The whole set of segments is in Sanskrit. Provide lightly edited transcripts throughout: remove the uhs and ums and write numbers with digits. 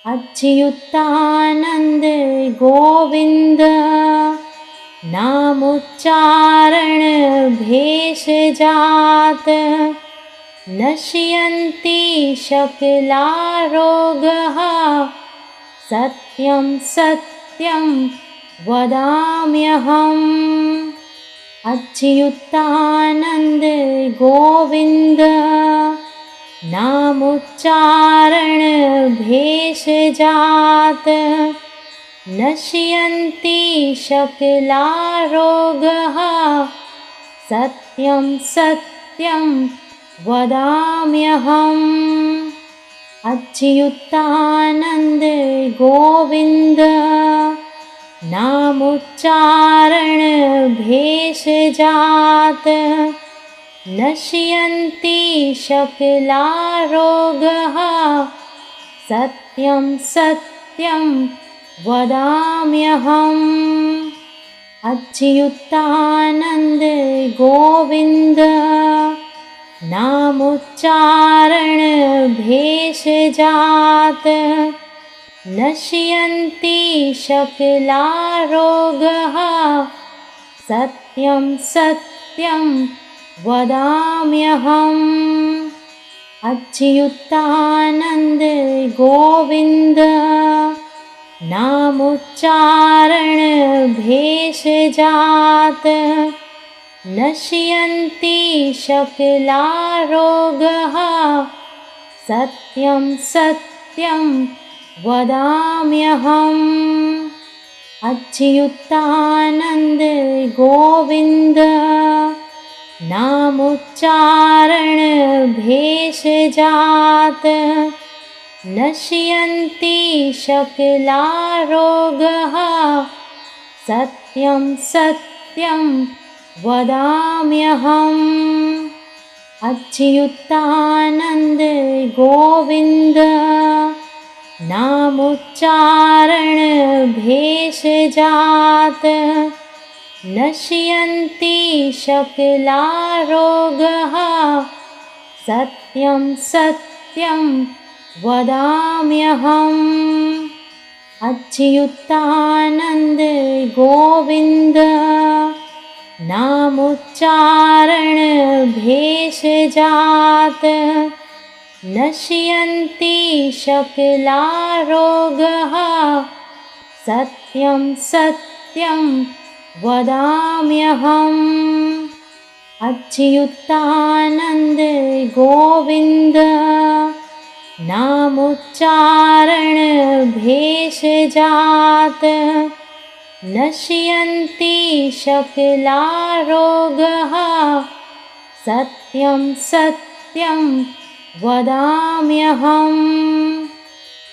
अच्युतानंद गोविंद नामोच्चारण भेषजात नश्यन्ति सकला रोगाः सत्यं सत्यं वदाम्यहम्। अच्युतानंद गोविंद नामोच्चारण भेषजात नश्यन्ति सकला रोगाः सत्यं सत्यं वदाम्यहम्। अच्युतानंद गोविंद नामोच्चारण भेषजात नश्यन्ति सकला रोगाः सत्यं सत्यं वदाम्यहम्। अच्युतानंद गोविंद नामोच्चारण भेषजात नश्यन्ति सकला रोगाः सत्यं सत्यं वदाम्यहम्। अच्युतानंद गोविंद नामोच्चारण भेषजात नश्यन्ति सकला रोगाः सत्यं सत्यं वदाम्यहम्। अच्युतानंद गोविंद नामोच्चारण भेषजात नश्यन्ति सकला रोगाः सत्यं सत्यं वदाम्यहम्। अच्युतानंद गोविंद नामोच्चारण भेषजात नश्यन्ति सकला रोगाः सत्यं सत्यं वदाम्यहम्। अच्युतानंद गोविंद नामोच्चारण भेषजात नश्यन्ति सकला रोगाः सत्यं सत्यं वदाम्यहम्। अच्युतानंद गोविंद नामोच्चारण भेषजात नश्यन्ति सकला रोगाः सत्यं सत्यं वदाम्यहम्।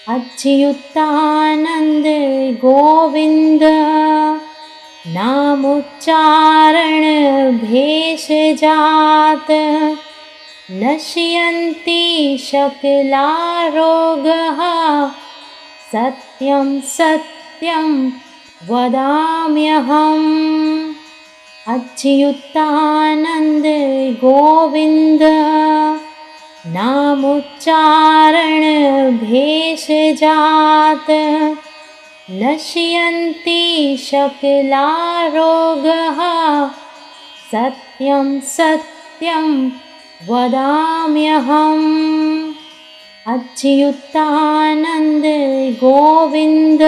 अच्युतानंद गोविंद नामोच्चारण भेषजात नश्यन्ति सकला रोगाः सत्यं सत्यं वदाम्यहम्। अच्युतानंद गोविंद नामोच्चारण भेषजात नश्यन्ति सकला रोगाः सत्यं सत्यं वदाम्यहम्। अच्युतानंद गोविंद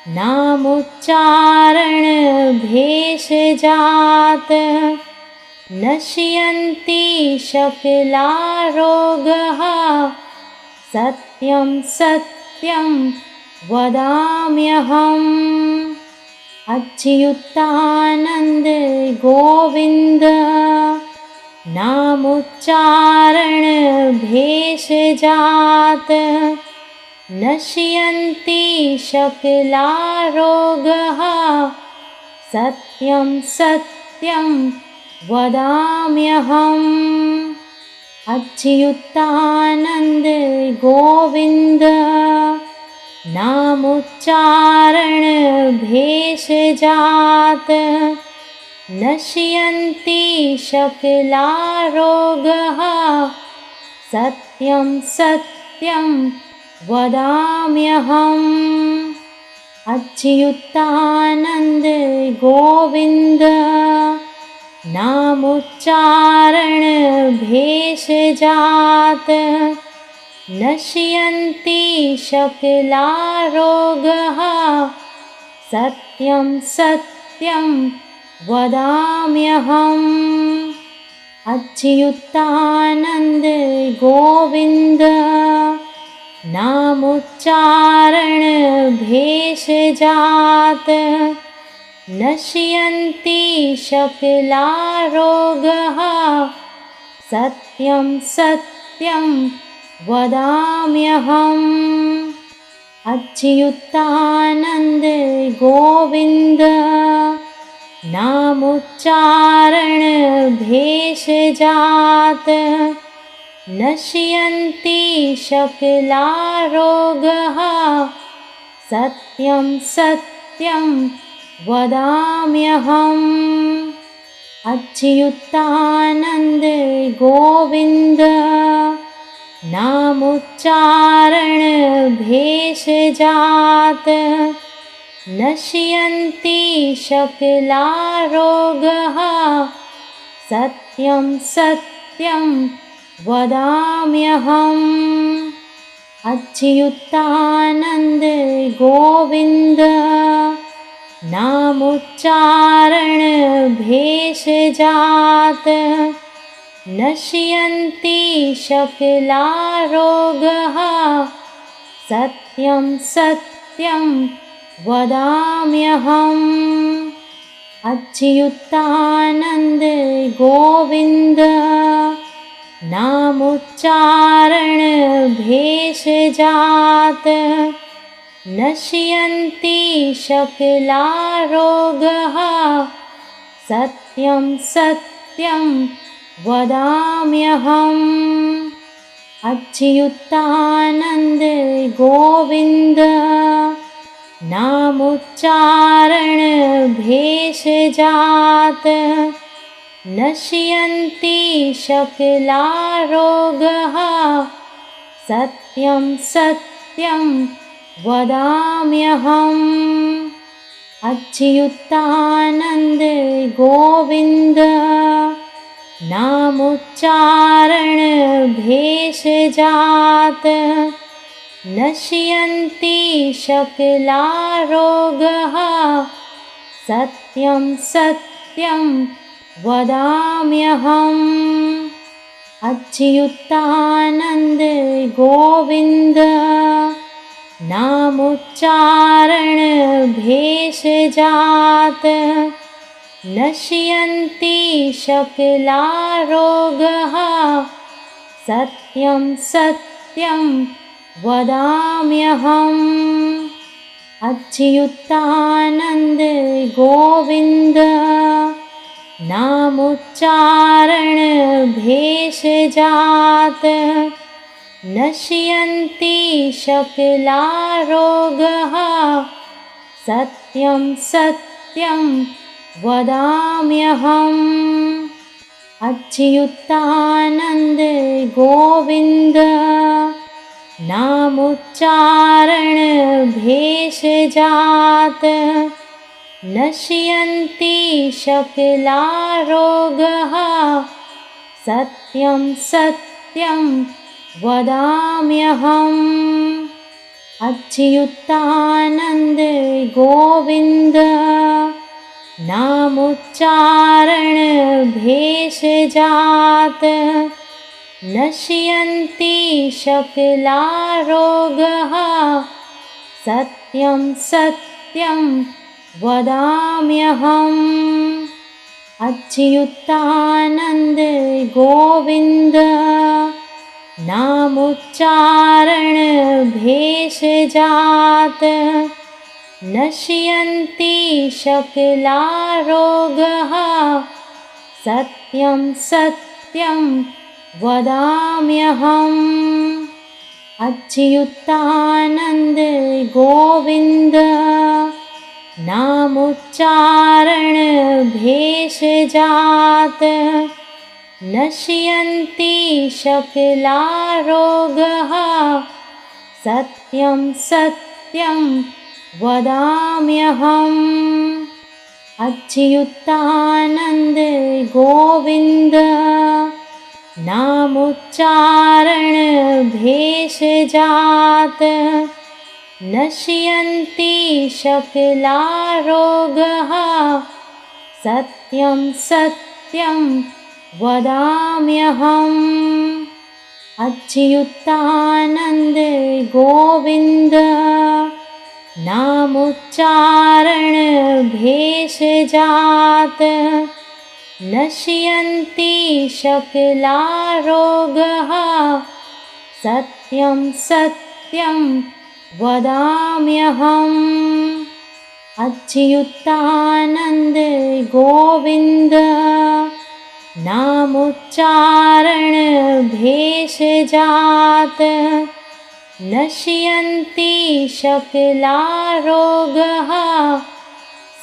नामोच्चारण भेषजात नश्यन्ति सकला रोगाः सत्यं सत्यं वदाम्यहम्। अच्युतानंद गोविंद नामोच्चारण भेषजात नश्यन्ति सकला रोगाः सत्यं सत्यं वदाम्यहम्। अच्युतानंद गोविंद नामोच्चारण भेषजात नश्यन्ति सकला रोगाः सत्यं सत्यं वदाम्यहम्। अच्युतानन्द गोविन्द नामोच्चारण भेषजात नश्यन्ति सकला रोगाः। सत्यं सत्यं वदाम्यहम्। अच्युतानन्द गोविन्द नामोच्चारण भेषजात नश्यन्ति सकला रोगाः। सत्यं सत्यं वदाम्यहम्। अच्युतानन्द गोविन्द नामोच्चारण भेषजात नश्यन्ति सकला रोगाः। सत्यं सत्यं वदाम्यहम्। अच्युतानन्द गोविन्द नामोच्चारण भेषजात नश्यन्ति सकला रोगाः। सत्यं सत्यं वदाम्यहम्। अच्युतानन्द गोविन्द नामोच्चारण भेषजात नश्यन्ति सकला रोगाः। सत्यं सत्यं वदाम्यहम्। अच्युतानन्द गोविन्द नामोच्चारण भेषजात नश्यन्ति सकला रोगाः। सत्यं सत्यं वदाम्यहम्। अच्युतानन्द गोविन्द नामोच्चारण भेषजात नश्यन्ति सकला रोगाः। सत्यं सत्यं वदाम्यहम्। अच्युतानन्द गोविन्द नामोच्चारण भेषजात नश्यन्ति सकला रोगाः। सत्यं सत्यं वदाम्यहम्। अच्युतानन्द गोविन्द नामोच्चारण भेषजात नश्यन्ति सकला रोगाः। सत्यं सत्यं वदाम्यहम्। अच्युतानन्द गोविन्द नामोच्चारण भेषजात नश्यन्ति सकला रोगाः। सत्यं सत्यं वदाम्यहम्। अच्युतानन्द गोविन्द नामोच्चारण भेषजात नश्यन्ति सकला रोगाः। सत्यं सत्यं वदाम्यहम्। अच्युतानन्द गोविन्द नामोच्चारण भेषजात नश्यन्ति सकला रोगाः। सत्यं सत्यं वदाम्यहम्। अच्युतानन्द गोविन्द नामोच्चारण भेषजात नश्यन्ति सकला रोगाः। सत्यं सत्यं वदाम्यहम्। अच्युतानन्द गोविन्द नामोच्चारण भेषजात नश्यन्ति सकला रोगाः। सत्यं सत्यं वदाम्यहम्। अच्युतानन्द गोविन्द नामोच्चारण भेषजात् नश्यन्ति सकला रोगाः। सत्यं सत्यं वदाम्यहम्। अच्युतानन्द गोविन्द नामोच्चारण भेषजात् नश्यन्ति सकला रोगाः। सत्यं सत्यं वदाम्यहम्। अच्युतानन्द गोविन्द नामोच्चारण भेषजात् नश्यन्ति सकला रोगाः।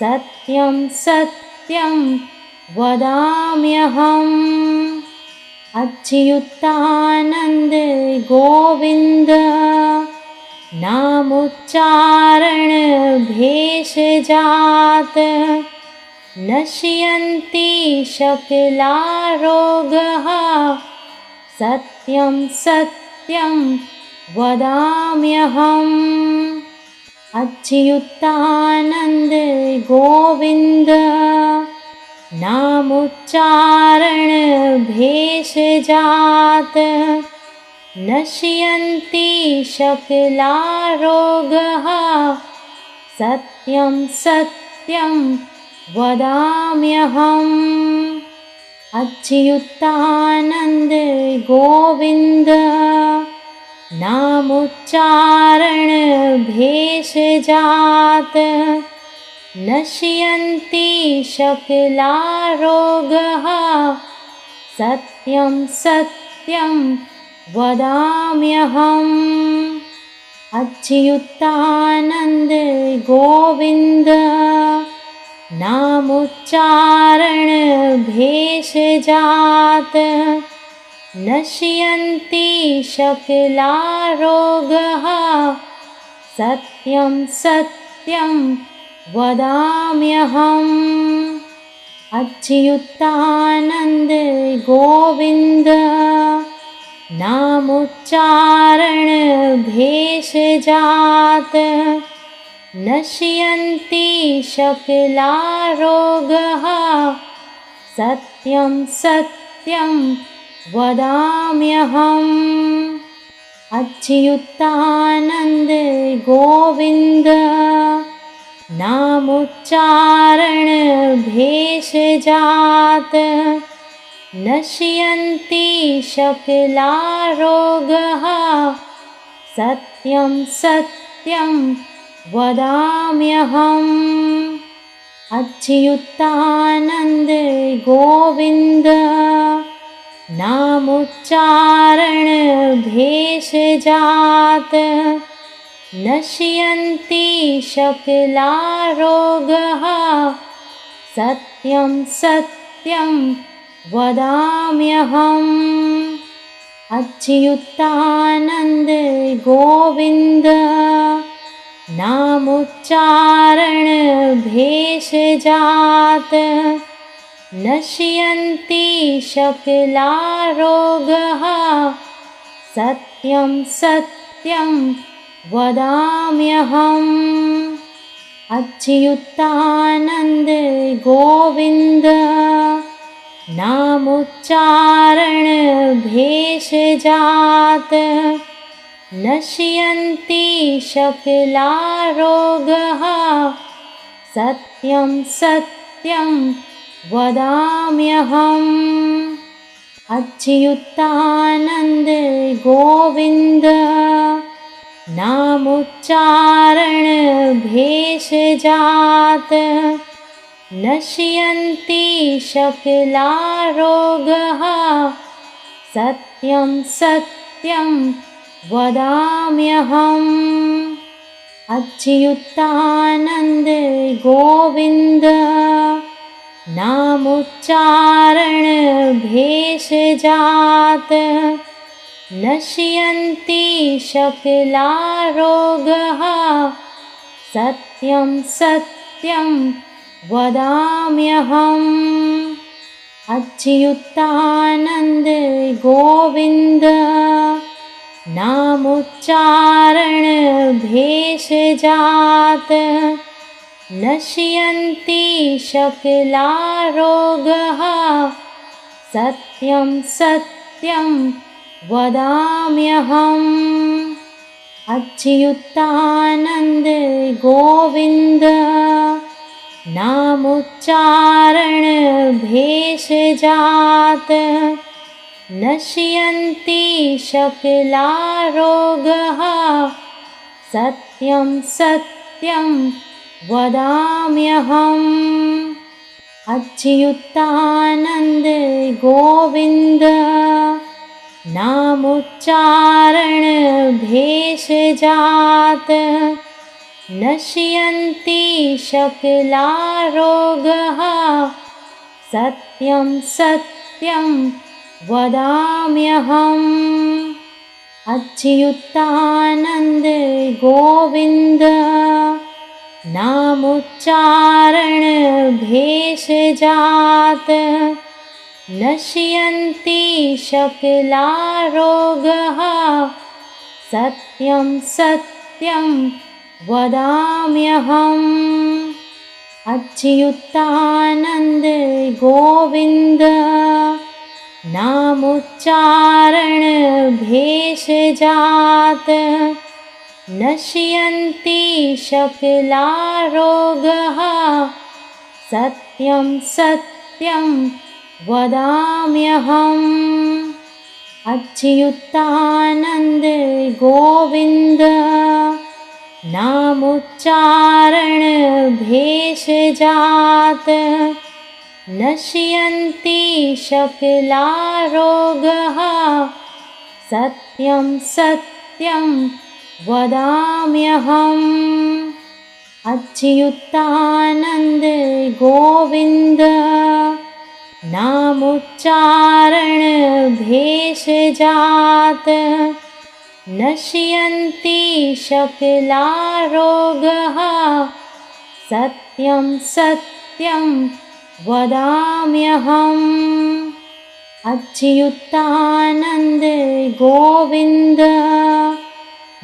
सत्यं सत्यं वदाम्यहम्। अच्युतानन्द गोविन्द नामोच्चारण भेषजात् नश्यन्ति सकला रोगाः। सत्यं सत्यं वदाम्यहम्। अच्युतानन्द गोविन्द नामोच्चारण भेषजात् नश्यन्ति सकला रोगाः। सत्यं सत्यं वदाम्यहम्। अच्युतानन्द गोविन्द नामोच्चारण भेषजात् नश्यन्ति सकला रोगाः। सत्यं सत्यं वदाम्यहम्। अच्युतानन्द गोविन्द नामोच्चारण भेषजात् नश्यन्ति सकला रोगाः। सत्यं सत्यं वदाम्यहम्। अच्युतानन्द गोविन्द नामोच्चारण भेषजात् नश्यन्ति सकला रोगाः। सत्यं सत्यं वदाम्यहम्। अच्युतानन्द गोविन्द नामोच्चारण भेषजात् नश्यन्ति सकला रोगाः। सत्यं सत्यं वदाम्यहम्। अच्युतानन्द गोविन्द नामोच्चारण भेषजात् नश्यन्ति सकला रोगाः। सत्यं सत्यं वदाम्यहम्। अच्युतानन्द गोविन्द नामोच्चारण भेषजात् नश्यन्ति सकला रोगाः। सत्यं सत्यं वदाम्यहम्। अच्युतानन्द गोविन्द नामोच्चारण भेषजात् नश्यन्ति सकला रोगाः। सत्यं सत्यं वदाम्यहम्। अच्युतानन्द गोविन्द नामोच्चारण भेषजात् नश्यन्ति सकला रोगाः। सत्यं सत्यं वदाम्यहम्। अच्युतानन्द गोविन्द नामोच्चारण भेषजात् नश्यन्ति सकलारोगाः सत्यं सत्यं वदाम्यहम्। अच्युतानन्द गोविन्द नामोच्चारण भेषजात नश्यन्ति सकलारोगाः सत्यं सत्यं वदाम्यहम्। अच्युतानन्द गोविन्द नामोच्चारण भेषजात नश्यन्ति सकलारोगाः सत्यं सत्यं वदाम्यहम्। अच्युतानन्द गोविन्द नामोच्चारण भेषजात नश्यन्ति सकलारोगाः सत्यं सत्यं वदाम्यहम्। अच्युतानन्द गोविन्द नामोच्चारण भेषजात नश्यन्ति सकलारोगाः सत्यं सत्यं वदाम्यहम्। अच्युतानन्द गोविन्द नामोच्चारण भेषजात नश्यन्ति सकलारोगाः सत्यं सत्यं वदाम्यहम्। अच्युतानन्द गोविन्द नामोच्चारण भेषजात नश्यन्ति सकलारोगाः सत्यं सत्यं वदाम्यहम्। अच्युतानन्द गोविन्द नामोच्चारण भेषजात नश्यन्ति सकलारोगाः सत्यं सत्यं वदाम्यहम्। अच्युतानन्द गोविन्द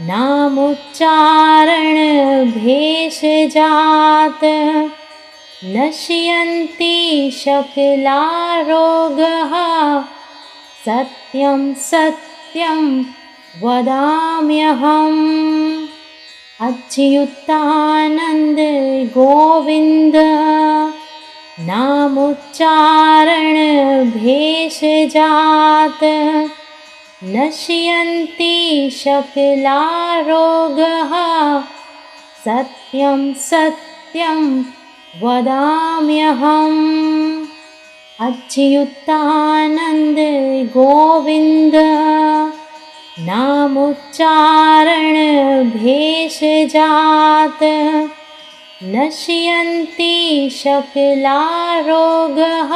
नामोच्चारण भेषजात नश्यन्ति सकलारोगाः सत्यं सत्यं वदाम्यहम्। अच्युतानन्द गोविन्द नामोच्चारण भेषजात नश्यन्ति सकलारोगाः सत्यं सत्यं वदाम्यहम्। अच्युतानन्द गोविन्द नामोच्चारण भेषजात नश्यन्ति सकलारोगाः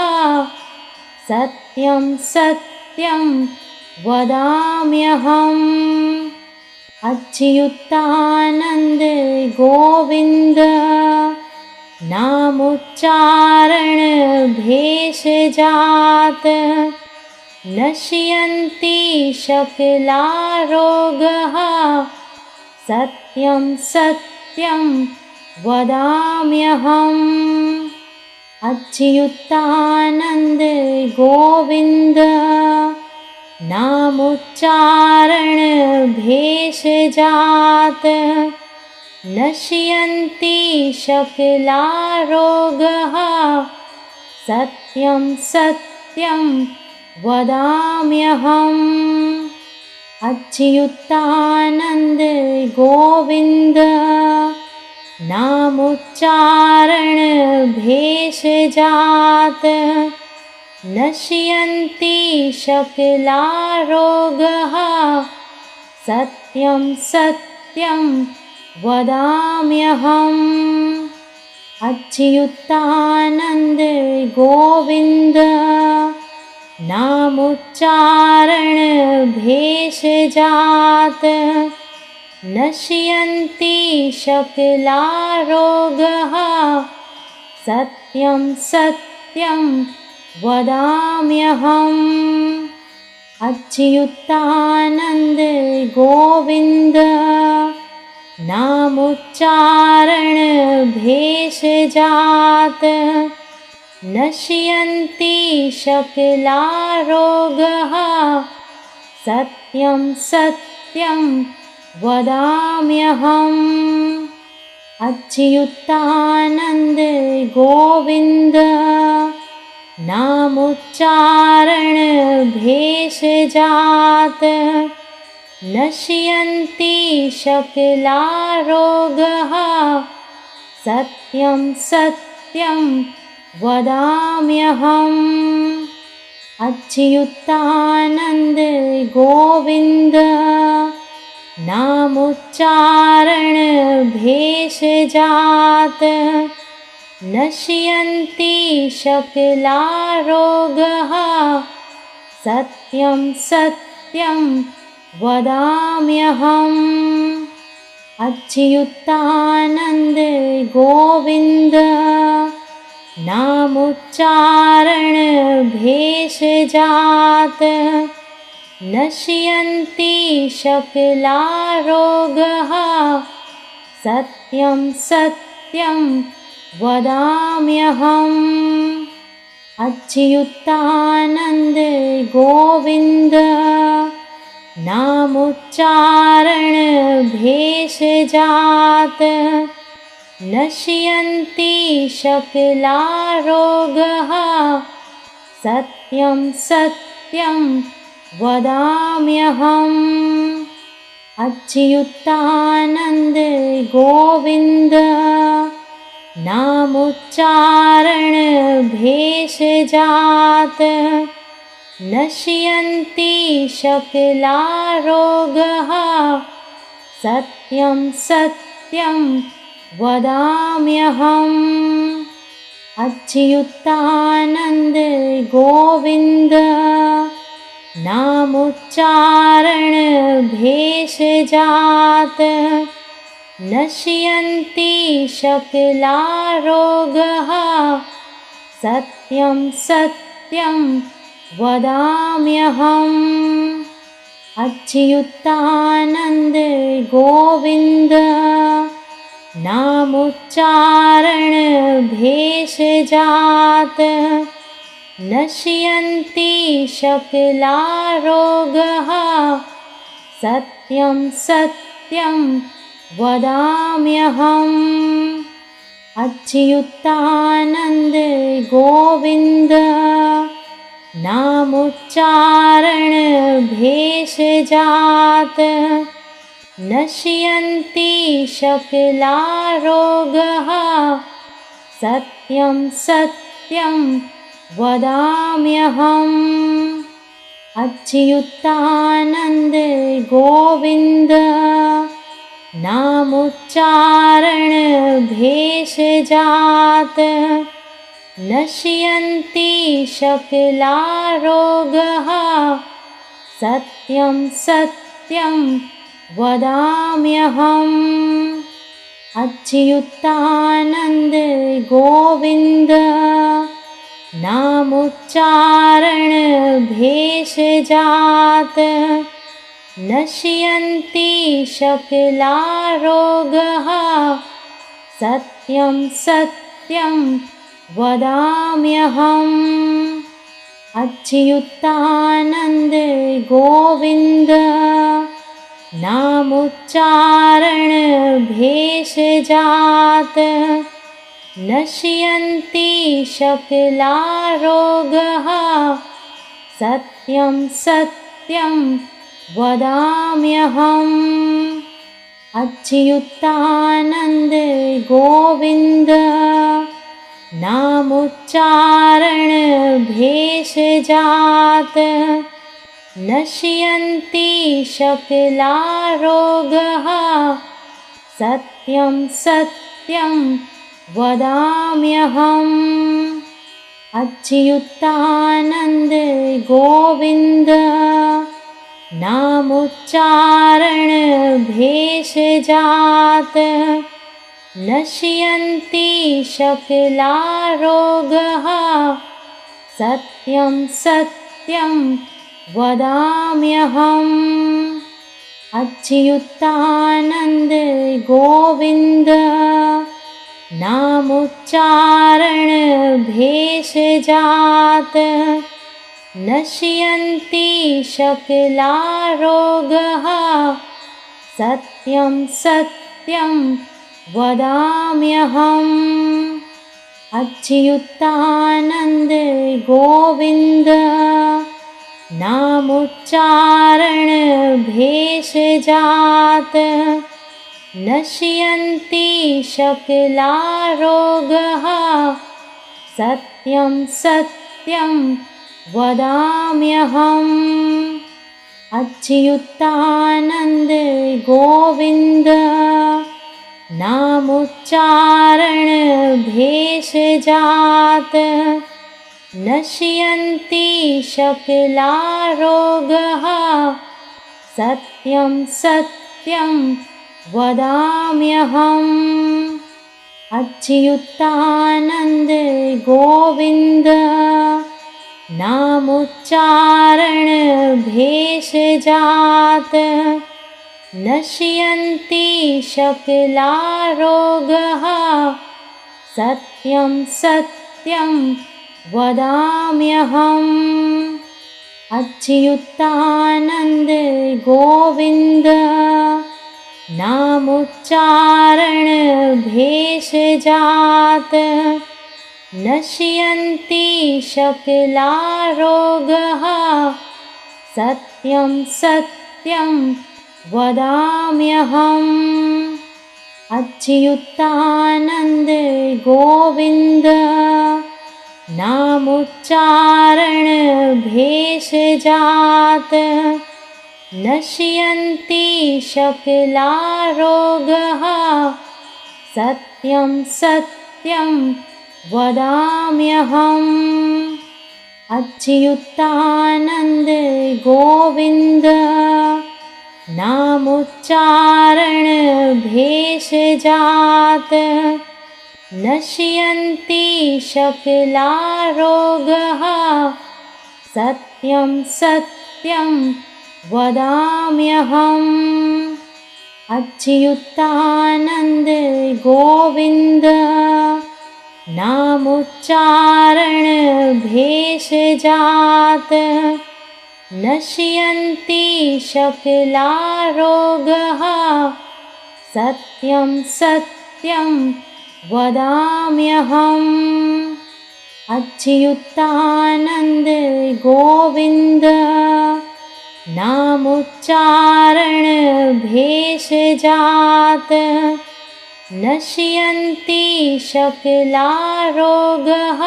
सत्यं सत्यं वदाम्यहम्। अच्युतानन्द गोविन्द नामोच्चारण भेषजात नश्यन्ति सकलारोगाः सत्यं सत्यं वदाम्यहम्। अच्युतानन्द गोविन्द नामोच्चारण भेषजात नश्यन्ति सकलारोगाः सत्यं सत्यं वदाम्यहम्। अच्युतानन्द गोविन्द नामोच्चारण भेषजात नश्यन्ति सकलारोगाः सत्यं सत्यं वदाम्यहम्। अच्युतानन्द गोविन्द नामुच्चारणभेषजात् नश्यन्ति शकलारोगः सत्यं सत्यं वदाम्यहम्। अच्युतानन्द गोविन्द नामुच्चारणभेषजात् नश्यन्ति शकलारोगः सत्यं सत्यं वदाम्यहम्। अच्युतानन्द गोविन्द नामुच्चारणभेषजात् नश्यन्ति शकलारोगः सत्यं सत्यं वदाम्यहम्। अच्युतानन्द गोविन्द नामुच्चारणभेषजात् नश्यन्ति शकलारोगः सत्यं सत्यं वदाम्यहम्। अच्युतानन्द गोविन्द नामुच्चारणभेषजात् नश्यन्ति शकलारोगः सत्यं सत्यं वदाम्यहम्। अच्युतानन्द गोविन्द नामुच्चारणभेषजात् नश्यन्ति शकलारोगः सत्यं सत्यं वदाम्यहम्। अच्युतानन्द गोविन्द नामुच्चारणभेषजात् नश्यन्ति शकलारोगः सत्यं सत्यं वदाम्यहम्। अच्युतानन्द गोविन्द नामुच्चारणभेषजात् नश्यन्ति शकलारोगः सत्यं सत्यं वदाम्यहम्। अच्युतानन्द गोविन्द नामुच्चारणभेषजात् नश्यन्ति शकलारोगः सत्यं सत्यं वदाम्यहम्। अच्युतानन्द गोविन्द नामुच्चारणभेषजात् नश्यन्ति शकलारोगः सत्यं सत्यं वदाम्यहम्। अच्युतानन्द गोविन्द नामुच्चारणभेषजात् नश्यन्ति शकलारोगः सत्यं सत्यं वदाम्यहम्। अच्युतानन्द गोविन्द नामुच्चारणभेषजात् नश्यन्ति शकलारोगः सत्यं सत्यं वदाम्यहम्। अच्युतानन्द गोविन्द नामुच्चारणभेषजात् नश्यन्ति शकलारोगः सत्यं सत्यं वदाम्यहम्। अच्युतानन्द गोविन्द नामुच्चारणभेषजात् नश्यन्ति शकलारोगः सत्यं सत्यं वदाम्यहम्। अच्युतानन्द गोविन्द नामोच्चारण भेषजात नश्यन्ति सकला रोगाः सत्यं सत्यं वदाम्यहम्। अच्युतानन्द गोविन्द नामोच्चारण भेषजात नश्यन्ति सकला रोगाः सत्यं सत्यं वदाम्यहम्। अच्युतानन्द गोविन्द नामोच्चारण भेषजात नश्यन्ति सकला रोगाः सत्यं सत्यं वदाम्यहम्। अच्युतानन्द गोविन्द नामोच्चारण भेषजात नश्यन्ति सकला रोगाः सत्यं सत्यं वदाम्यहम्। अच्युतानन्द गोविन्द नामोच्चारण भेषजात नश्यन्ति सकला रोगाः सत्यं सत्यं वदाम्यहम्। अच्युतानन्द गोविन्द नामोच्चारण भेषजात नश्यन्ति सकला रोगाः सत्यं सत्यं वदाम्यहम्। अच्युतानन्द गोविन्द नामोच्चारण भेषजात नश्यन्ति सकला रोगाः सत्यं सत्यं वदाम्यहम्। अच्युतानन्द गोविन्द नामोच्चारण भेषजात नश्यन्ति सकला रोगाः सत्यं सत्यं वदाम्यहम्। अच्युतानन्द गोविन्द नामोच्चारण भेषजात नश्यन्ति सकला रोगाः सत्यं सत्यं वदाम्यहम्। अच्युतानन्द गोविन्द नामोच्चारण भेषजात नश्यन्ति सकला रोगाः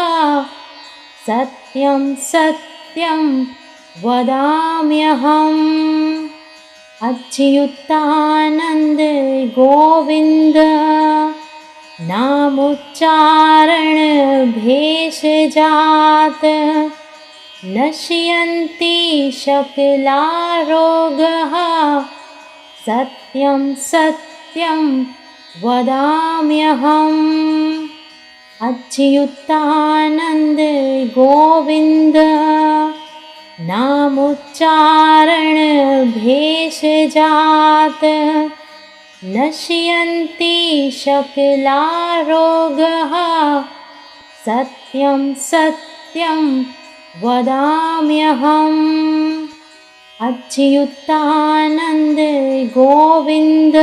सत्यं सत्यं वदाम्यहम्। अच्युतानन्द गोविन्द नामोच्चारण भेषजात नश्यन्ति सकला रोगाः सत्यं सत्यं वदाम्यहम्। अच्युतानन्द गोविन्द नामोच्चारण भेषजात नश्यन्ति सकला रोगाः सत्यं सत्यं वदाम्यहम्। अच्युतानन्द गोविन्द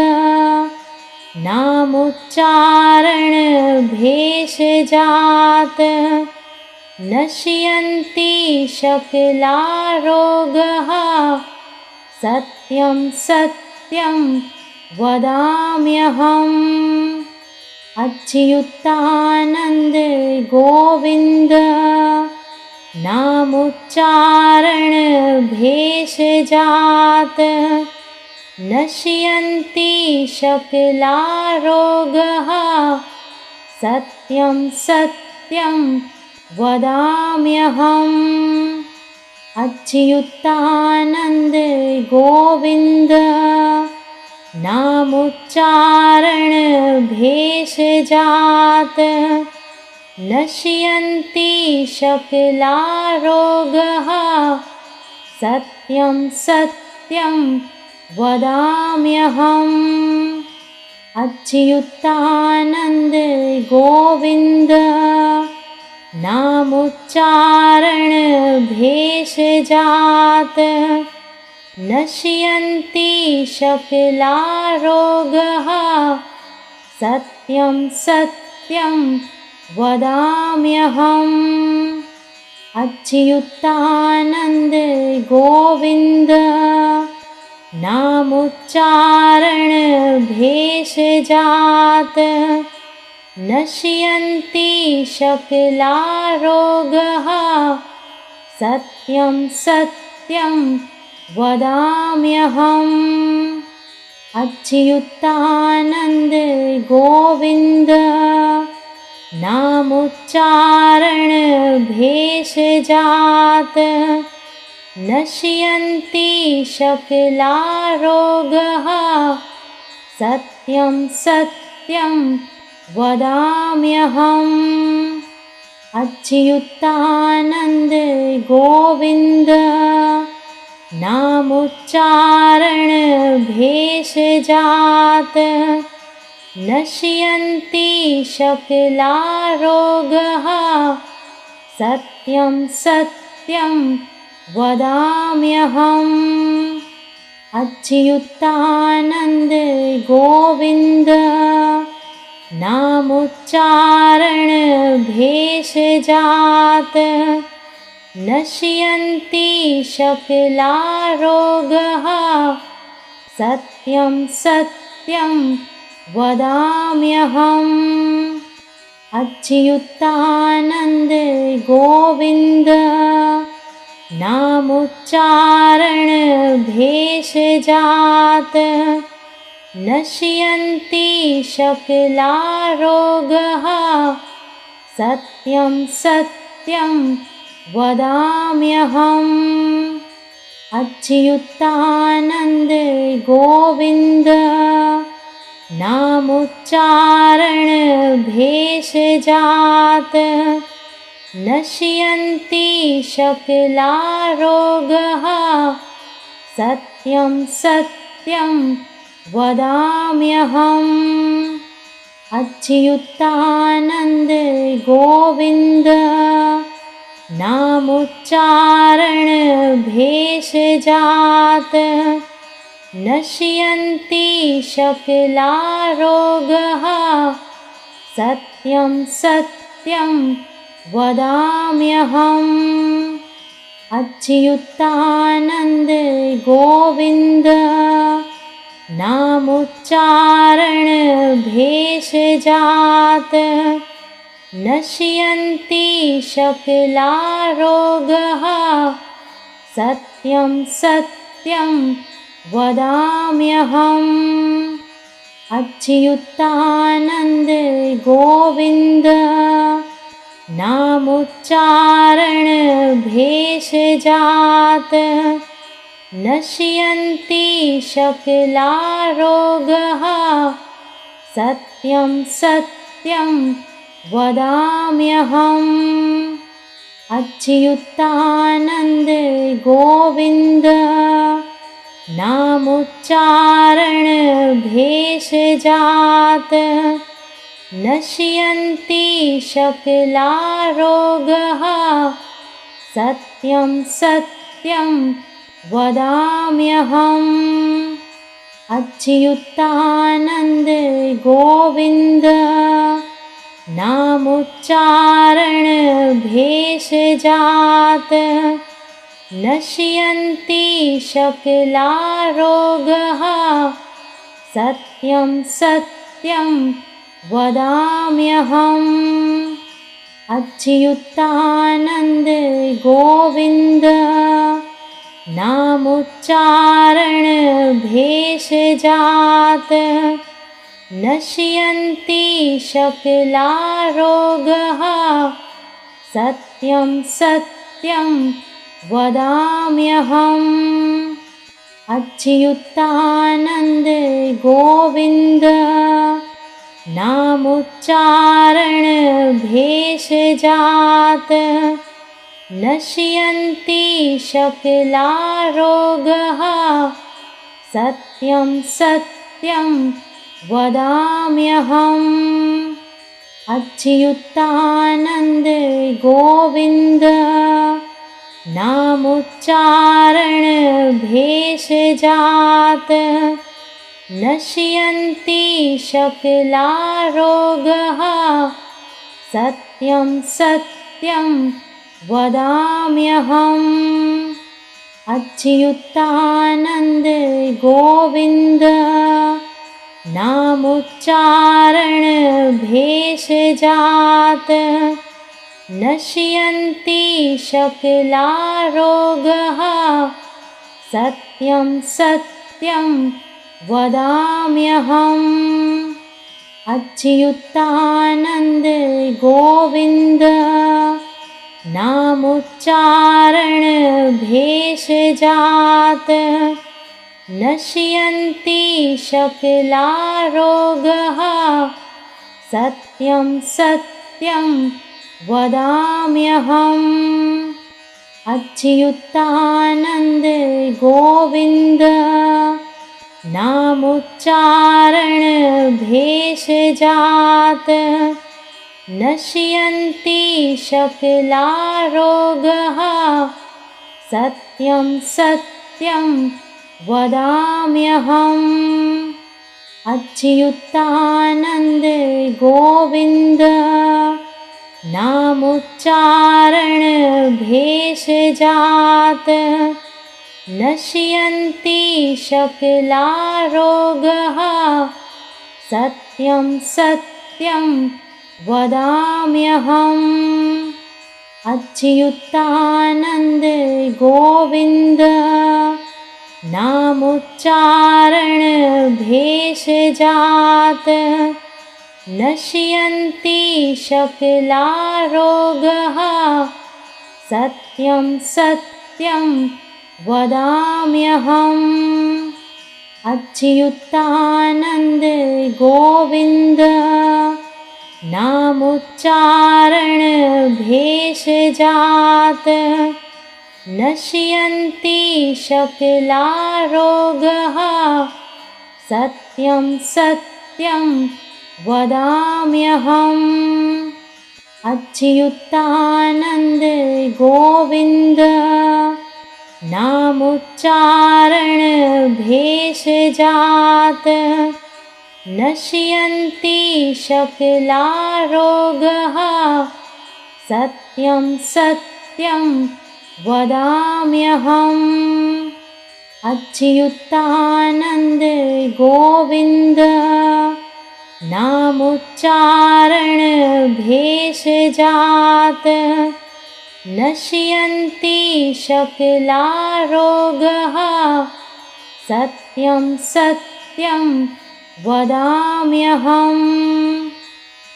नामोच्चारण भेषजात नश्यन्ति सकला रोगाः सत्यं सत्यं वदाम्यहम्। अच्युतानन्द गोविन्द नामोच्चारण भेषजात नश्यन्ति सकला रोगाः सत्यं सत्यं वदाम्यहम् अच्युतानन्द गोविन्द नामोच्चारण भेषजात् नश्यन्ति सकला रोगाः सत्यं सत्यं वदाम्यहम् अच्युतानन्द गोविन्द नामोच्चारण भेषजात् नश्यन्ति सकला रोगाः सत्यं सत्यं वदाम्यहम् अच्युतानन्द गोविन्द नामोच्चारण भेषजात् नश्यन्ति सकला रोगाः सत्यं सत्यं वदाम्यहम् अच्युतानन्द गोविन्द नामोच्चारण भेषजात् नश्यन्ति सकला रोगाः सत्यं सत्यं वदाम्यहम् अच्युतानन्द गोविन्द नामोच्चारण भेषजात् नश्यन्ति सकला रोगाः सत्यं सत्यं वदाम्यहम् अच्युतानन्द गोविन्द नामोच्चारण भेषजात् नश्यन्ति सकला रोगाः सत्यं सत्यं वदाम्यहम् अच्युतानन्द गोविन्द नामोच्चारण भेषजात् नश्यन्ति सकला रोगाः सत्यं सत्यं वदाम्यहम् अच्युतानन्द गोविन्द नामोच्चारण भेषजात् नश्यन्ति सकला रोगाः सत्यं सत्यं वदाम्यहम् अच्युतानन्द गोविन्द नामोच्चारण भेषजात् नश्यन्ति सकला रोगाः सत्यं सत्यं वदाम्यहम् अच्युतानन्द गोविन्द नामोच्चारण भेषजात् नश्यन्ति सकला रोगाः सत्यं सत्यं वदाम्यहम् अच्युतानन्द गोविन्द नामोच्चारण भेषजात् नश्यन्ति सकला रोगाः सत्यं सत्यं वदाम्यहम् अच्युतानन्द गोविन्द नामोच्चारण भेषजात् नश्यन्ति सकला रोगाः सत्यं सत्यं वदाम्यहम् अच्युतानन्द गोविन्द नामोच्चारण भेषजात् नश्यन्ति सकला रोगाः सत्यं सत्यं वदाम्यहम् अच्युतानन्द गोविन्द नामोच्चारण भेषजात् नश्यन्ति सकला रोगाः सत्यं सत्यं वदाम्यहम्। अच्युतानन्द गोविन्द नामोच्चारण भेषजात् नश्यन्ति सकला रोगाः। सत्यं सत्यं वदाम्यहम्। अच्युतानन्द गोविन्द नामोच्चारण भेषजात् नश्यन्ति सकला रोगाः। सत्यं सत्यं वदाम्यहम्। अच्युतानन्द गोविन्द नामोच्चारण भेषजात् नश्यन्ति सकला रोगाः। सत्यं सत्यं वदाम्यहम्। अच्युतानन्द गोविन्द नामोच्चारण भेषजात् नश्यन्ति सकला रोगाः। सत्यं सत्यं वदाम्यहम्। अच्युतानन्द गोविन्द नामोच्चारण भेषजात् नश्यन्ति सकला रोगाः। सत्यं सत्यं वदाम्यहम्। अच्युतानन्द गोविन्द नामोच्चारण भेषजात् नश्यन्ति सकला रोगाः। सत्यं सत्यं वदाम्यहम्। अच्युतानन्द गोविन्द नामोच्चारण भेषजात् नश्यन्ति सकला रोगाः। सत्यं सत्यं वदाम्यहम्। अच्युतानन्द गोविन्द नामोच्चारण भेषजात् नश्यन्ति सकला रोगाः। सत्यं सत्यं वदाम्यहम्। अच्युतानन्द गोविन्द नामोच्चारण भेषजात् नश्यन्ति सकला रोगाः। सत्यं सत्यं वदाम्यहम्। अच्युतानन्द गोविन्द नामोच्चारण भेषजात् नश्यन्ति सकला रोगाः। सत्यं सत्यं वदाम्यहम्।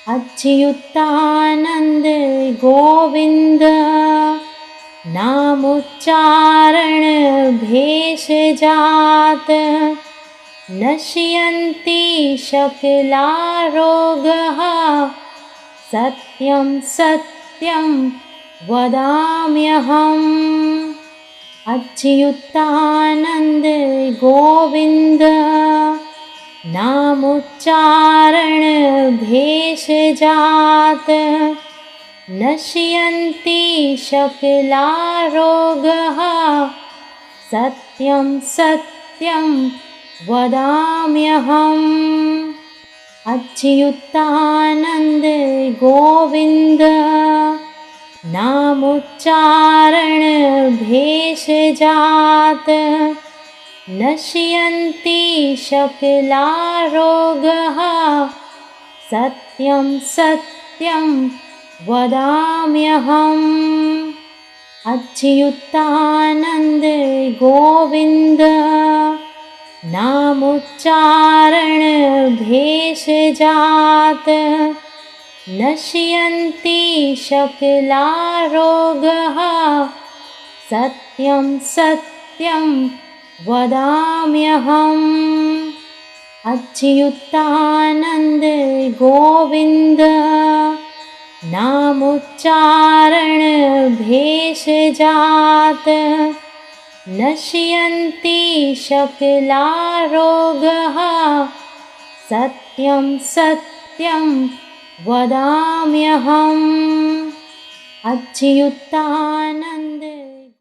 अच्युतानन्द गोविन्द नामोच्चारण भेषजात् नश्यन्ति सकला रोगाः। सत्यं सत्यं वदाम्यहम्। अच्युतानन्द गोविन्द नामोच्चारण भेषजात् नश्यन्ति सकला रोगाः। सत्यं सत्यं वदाम्यहम्। अच्युतानन्द गोविन्द नामोच्चारण भेषजात् नश्यन्ति सकला रोगाः। सत्यं सत्यं वदाम्यहम्। अच्युतानन्द गोविन्द नामोच्चारण भेषजात् नश्यन्ति सकलारोगाः सत्यं सत्यं वदाम्यहम्। अच्युतानन्द गोविन्द नामोच्चारण भेषजात नश्यन्ति सकलारोगाः सत्यं सत्यं वदाम्यहम्। अच्युतानन्द